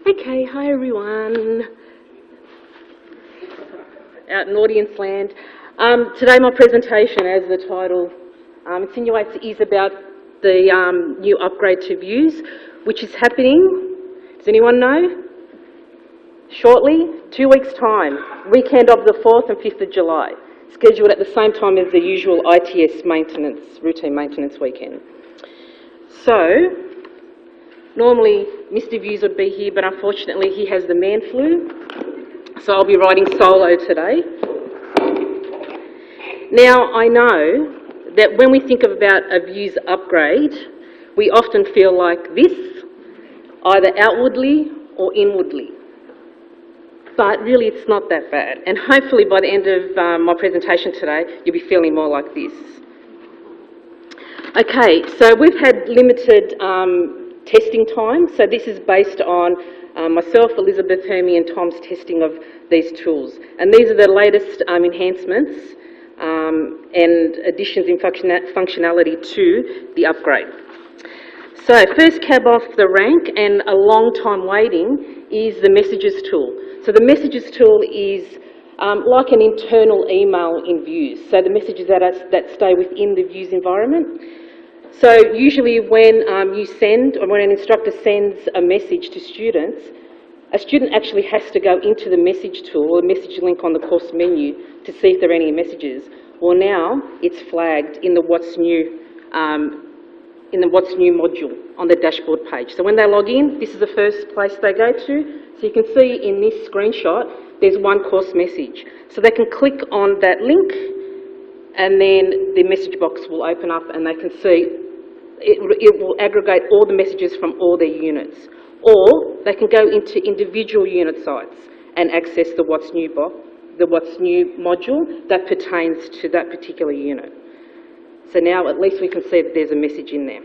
Okay, hi everyone. Out in audience land. Today my presentation, as the title insinuates, is about the new upgrade to views, which is happening, does anyone know? Shortly, 2 weeks' time, weekend of the 4th and 5th of July, scheduled at the same time as the usual ITS maintenance, routine maintenance weekend. So, normally Mr. Views would be here, but unfortunately he has the man flu, so I'll be riding solo today. Now, I know that when we think about a Views upgrade, we often feel like this, either outwardly or inwardly. But really it's not that bad, and hopefully by the end of my presentation today you'll be feeling more like this. Okay, so we've had limited testing time, so this is based on myself, Elizabeth, Hermie and Tom's testing of these tools, and these are the latest enhancements and additions in functionality to the upgrade. So first cab off the rank and a long time waiting is the messages tool. So the messages tool is like an internal email in Views, so the messages that stay within the Views environment. So usually when you send, or when an instructor sends a message to students, a student actually has to go into the message tool or the message link on the course menu to see if there are any messages. Well, now it's flagged in the What's New module on the dashboard page. So when they log in, this is the first place they go to. So you can see in this screenshot, there's one course message. So they can click on that link and then the message box will open up and they can see it will aggregate all the messages from all their units. Or they can go into individual unit sites and access the What's New module that pertains to that particular unit. So now at least we can see that there's a message in there.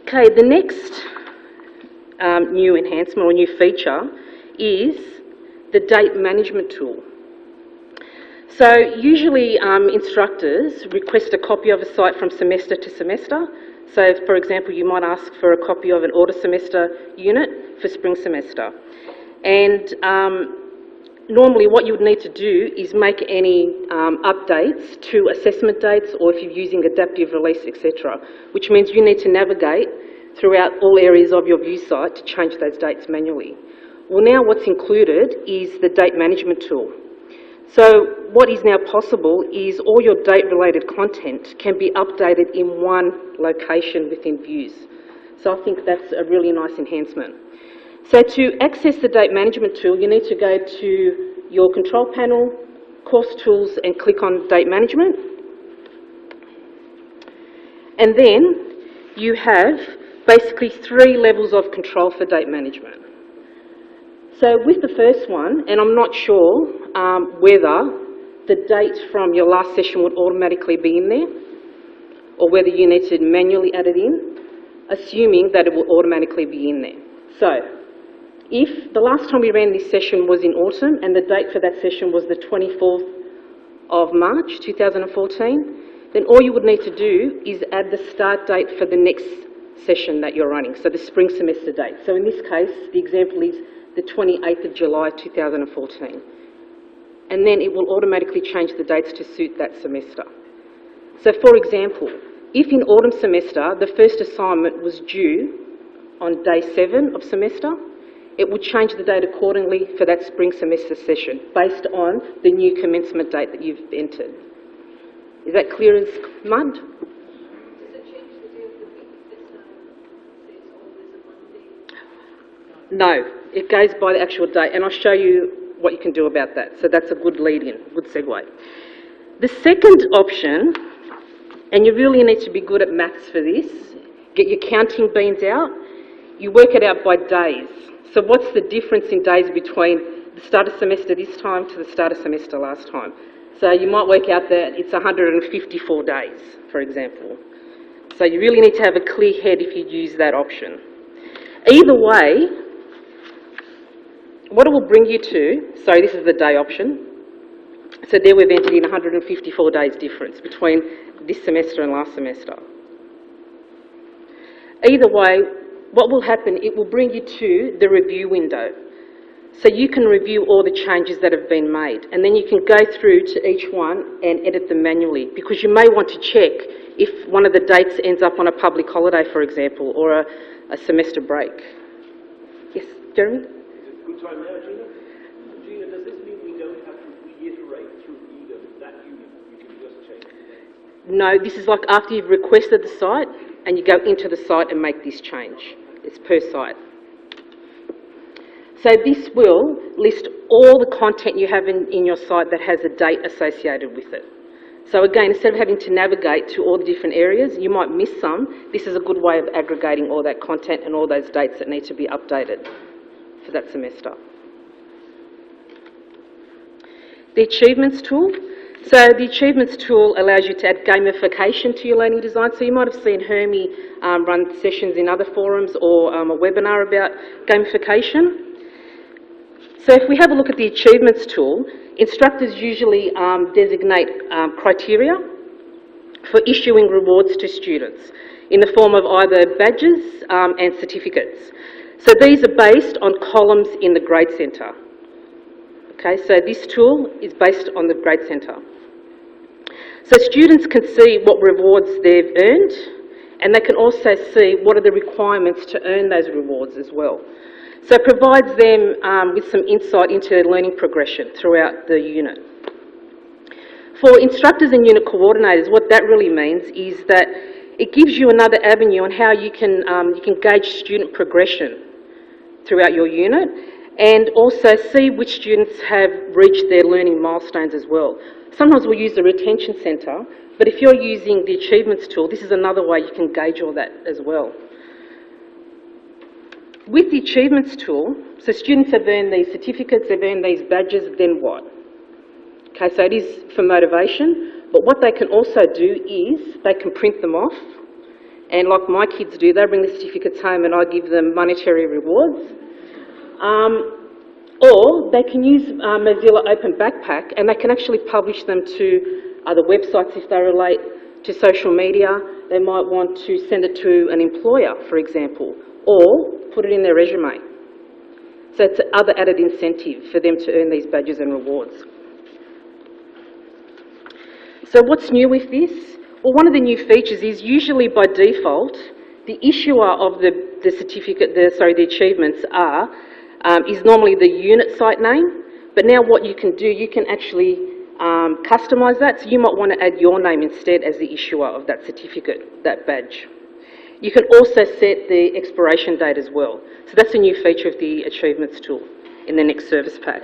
Okay, the next new enhancement or new feature is the date management tool. So usually instructors request a copy of a site from semester to semester. So for example, you might ask for a copy of an order semester unit for spring semester. And normally what you would need to do is make any updates to assessment dates, or if you're using adaptive release, etc., which means you need to navigate throughout all areas of your view site to change those dates manually. Well, now what's included is the date management tool. So what is now possible is all your date-related content can be updated in one location within Views. So I think that's a really nice enhancement. So to access the date management tool, you need to go to your control panel, course tools, and click on date management. And then you have basically 3 levels of control for date management. So with the first one, and I'm not sure whether the date from your last session would automatically be in there, or whether you need to manually add it in, assuming that it will automatically be in there. So if the last time we ran this session was in autumn and the date for that session was the 24th of March 2014, then all you would need to do is add the start date for the next session that you're running, so the spring semester date. So in this case, the example is the 28th of July 2014. And then it will automatically change the dates to suit that semester. So for example, if in autumn semester the first assignment was due on day 7 of semester, it would change the date accordingly for that spring semester session based on the new commencement date that you've entered. Is that clear as mud? Does it change the day of the week this time? Say it's always a Monday? No, it goes by the actual date, and I'll show you what you can do about that. So that's a good lead-in, good segue. The second option, and you really need to be good at maths for this, get your counting beans out, you work it out by days. So what's the difference in days between the start of semester this time to the start of semester last time? So you might work out that it's 154 days, for example. So you really need to have a clear head if you use that option. Either way, what it will bring you to, so this is the day option. So there we've entered in 154 days difference between this semester and last semester. Either way, what will happen, it will bring you to the review window. So you can review all the changes that have been made, and then you can go through to each one and edit them manually, because you may want to check if one of the dates ends up on a public holiday, for example, or a semester break. Yes, Jeremy? Is it good time now, Gina? Gina, does this mean we don't have to reiterate through either that unit? We can just change the dates? No, this is like after you've requested the site, and you go into the site and make this change. It's per site. So this will list all the content you have in your site that has a date associated with it. So again, instead of having to navigate to all the different areas, you might miss some. This is a good way of aggregating all that content and all those dates that need to be updated for that semester. The Achievements tool. So the Achievements tool allows you to add gamification to your learning design. So you might have seen Hermie run sessions in other forums or a webinar about gamification. So if we have a look at the Achievements tool, instructors usually designate criteria for issuing rewards to students in the form of either badges and certificates. So these are based on columns in the Grade Centre. Okay, so this tool is based on the Grade Centre. So students can see what rewards they've earned, and they can also see what are the requirements to earn those rewards as well. So it provides them with some insight into their learning progression throughout the unit. For instructors and unit coordinators, what that really means is that it gives you another avenue on how you can gauge student progression throughout your unit, and also see which students have reached their learning milestones as well. Sometimes we'll use the retention centre, but if you're using the Achievements tool, this is another way you can gauge all that as well. With the Achievements tool, so students have earned these certificates, they've earned these badges, then what? Okay, so it is for motivation, but what they can also do is they can print them off, and like my kids do, they bring the certificates home and I give them monetary rewards. Or they can use Mozilla Open Backpack, and they can actually publish them to other websites if they relate to social media. They might want to send it to an employer, for example, or put it in their resume. So it's another added incentive for them to earn these badges and rewards. So what's new with this? Well, one of the new features is usually by default, the issuer of the certificate, the achievements is normally the unit site name, but now what you can do, you can actually customise that, so you might want to add your name instead as the issuer of that certificate, that badge. You can also set the expiration date as well. So that's a new feature of the Achievements tool in the next service pack.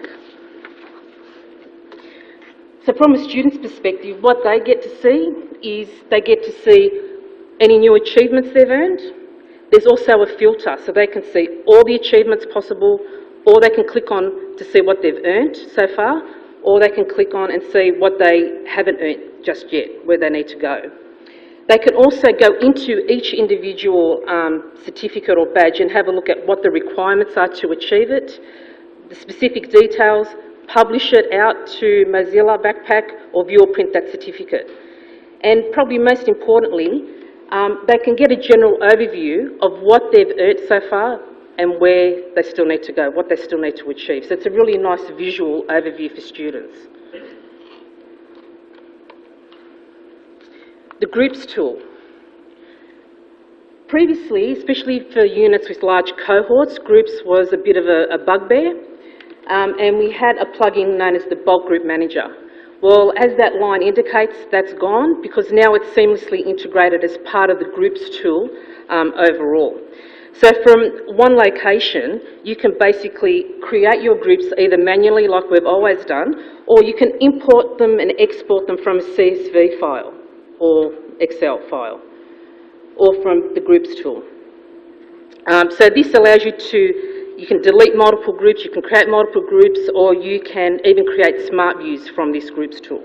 So from a student's perspective, what they get to see is they get to see any new achievements they've earned. There's also a filter, so they can see all the achievements possible, or they can click on to see what they've earned so far, or they can click on and see what they haven't earned just yet, where they need to go. They can also go into each individual certificate or badge and have a look at what the requirements are to achieve it, the specific details, publish it out to Mozilla Backpack, or view or print that certificate. And probably most importantly, they can get a general overview of what they've earned so far and where they still need to go, what they still need to achieve. So it's a really nice visual overview for students. The Groups tool. Previously, especially for units with large cohorts, Groups was a bit of a bugbear, and we had a plugin known as the Bulk Group Manager. Well, as that line indicates, that's gone because now it's seamlessly integrated as part of the Groups tool overall. So from one location, you can basically create your groups either manually like we've always done, or you can import them and export them from a CSV file or Excel file, or from the Groups tool. So this allows you can delete multiple groups, you can create multiple groups, or you can even create smart views from this Groups tool.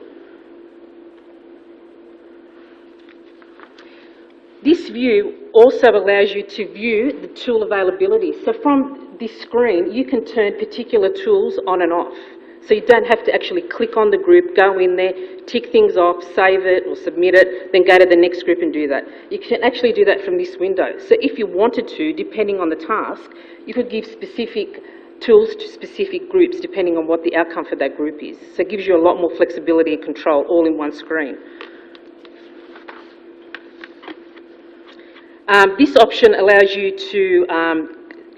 This view also allows you to view the tool availability. So from this screen, you can turn particular tools on and off. So you don't have to actually click on the group, go in there, tick things off, save it or submit it, then go to the next group and do that. You can actually do that from this window. So if you wanted to, depending on the task, you could give specific tools to specific groups depending on what the outcome for that group is. So it gives you a lot more flexibility and control all in one screen. This option allows you to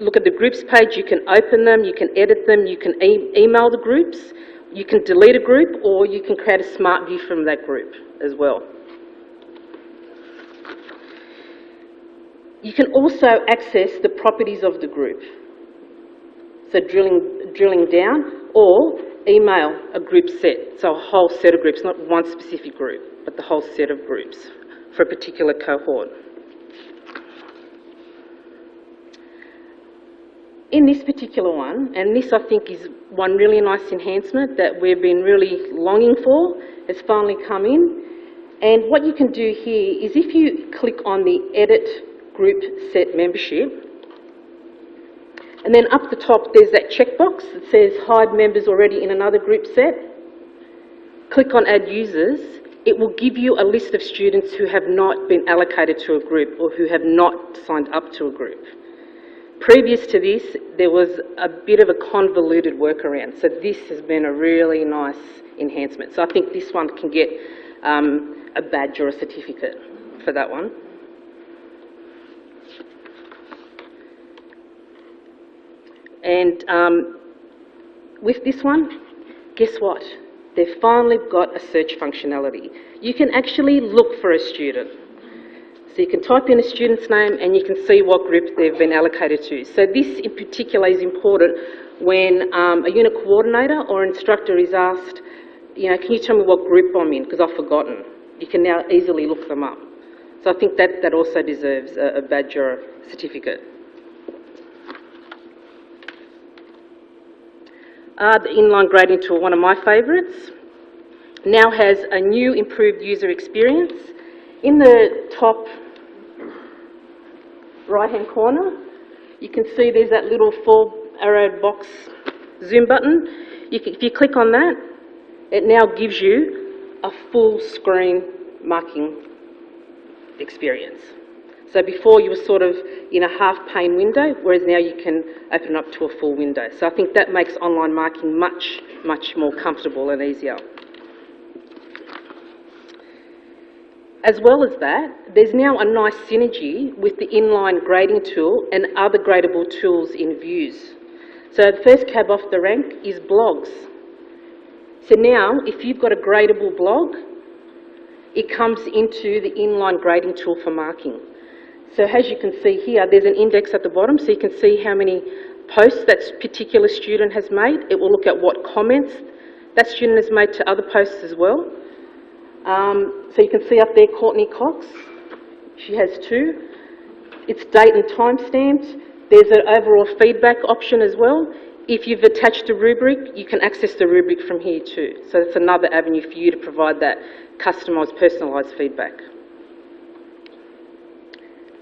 look at the groups page. You can open them, you can edit them, you can email the groups, you can delete a group, or you can create a smart view from that group as well. You can also access the properties of the group. So drilling down, or email a group set, so a whole set of groups, not one specific group, but the whole set of groups for a particular cohort. In this particular one, and this I think is one really nice enhancement that we've been really longing for, has finally come in. And what you can do here is if you click on the Edit Group Set Membership, and then up the top there's that checkbox that says Hide members already in another group set. Click on Add Users. It will give you a list of students who have not been allocated to a group or who have not signed up to a group. Previous to this, there was a bit of a convoluted workaround, so this has been a really nice enhancement. So I think this one can get a badge or a certificate for that one. And with this one, guess what? They've finally got a search functionality. You can actually look for a student. So you can type in a student's name and you can see what group they've been allocated to. So this in particular is important when a unit coordinator or instructor is asked, you know, can you tell me what group I'm in because I've forgotten. You can now easily look them up. So I think that also deserves a badge or a certificate. The Inline grading tool, one of my favourites, now has a new improved user experience. In the top right-hand corner, you can see there's that little 4-arrowed box zoom button. If you click on that, it now gives you a full screen marking experience. So before you were sort of in a half-pane window, whereas now you can open up to a full window. So I think that makes online marking much, much more comfortable and easier. As well as that, there's now a nice synergy with the Inline grading tool and other gradable tools in views. So the first cab off the rank is blogs. So now, if you've got a gradable blog, it comes into the Inline grading tool for marking. So as you can see here, there's an index at the bottom, so you can see how many posts that particular student has made. It will look at what comments that student has made to other posts as well. So you can see up there Courtney Cox, she has 2. It's date and time stamped. There's an overall feedback option as well. If you've attached a rubric, you can access the rubric from here too. So that's another avenue for you to provide that customised, personalised feedback.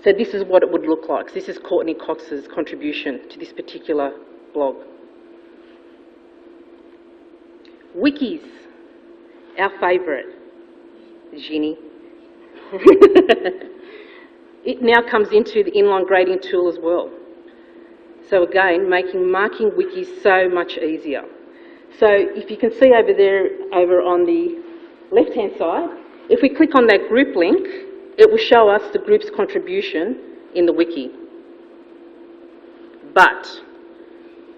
So this is what it would look like. This is Courtney Cox's contribution to this particular blog. Wikis, our favourite. Gina. It now comes into the Inline grading tool as well. So again, making marking wikis so much easier. So if you can see over there, over on the left-hand side, if we click on that group link, it will show us the group's contribution in the wiki. But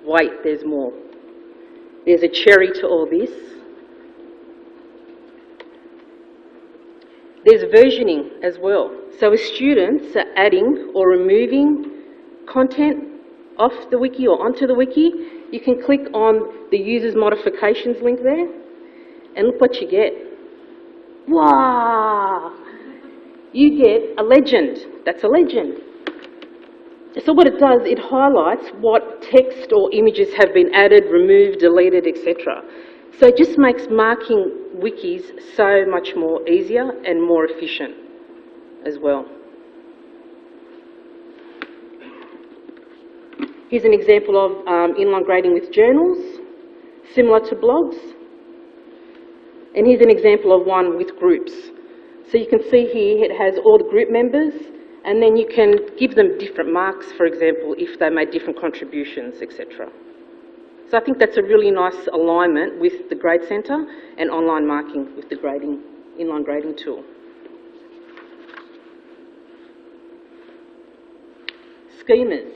wait, there's more. There's a cherry to all this. There's versioning as well. So as students are adding or removing content off the wiki or onto the wiki, you can click on the users modifications link there and look what you get. Wow! You get a legend. That's a legend. So what it does, it highlights what text or images have been added, removed, deleted, etc. So it just makes marking wikis so much more easier and more efficient as well. Here's an example of inline grading with journals. similar to blogs. And here's an example of one with groups. So you can see here it has all the group members, and then you can give them different marks, for example, if they made different contributions, etc. So I think that's a really nice alignment with the Grade Centre and online marking with the inline grading tool. Schemas.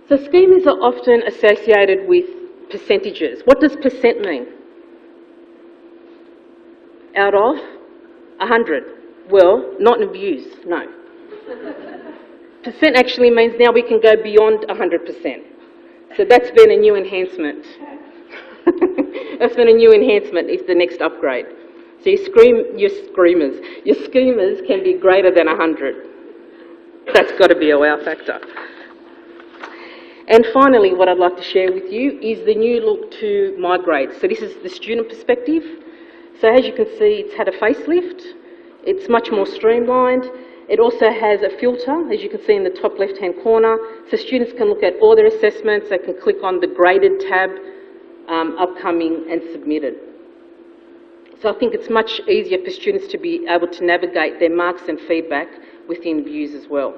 So schemas are often associated with percentages. What does percent mean? Out of 100. Well, not in views, no. Percent actually means now we can go beyond 100%. So that's been a new enhancement. That's been a new enhancement, is the next upgrade. So your schemas can be greater than 100. That's got to be a wow factor. And finally, what I'd like to share with you is the new look to my grades. So this is the student perspective. So as you can see, it's had a facelift. It's much more streamlined. It also has a filter, as you can see in the top left-hand corner. So students can look at all their assessments. They can click on the graded tab, upcoming and submitted. So I think it's much easier for students to be able to navigate their marks and feedback within views as well.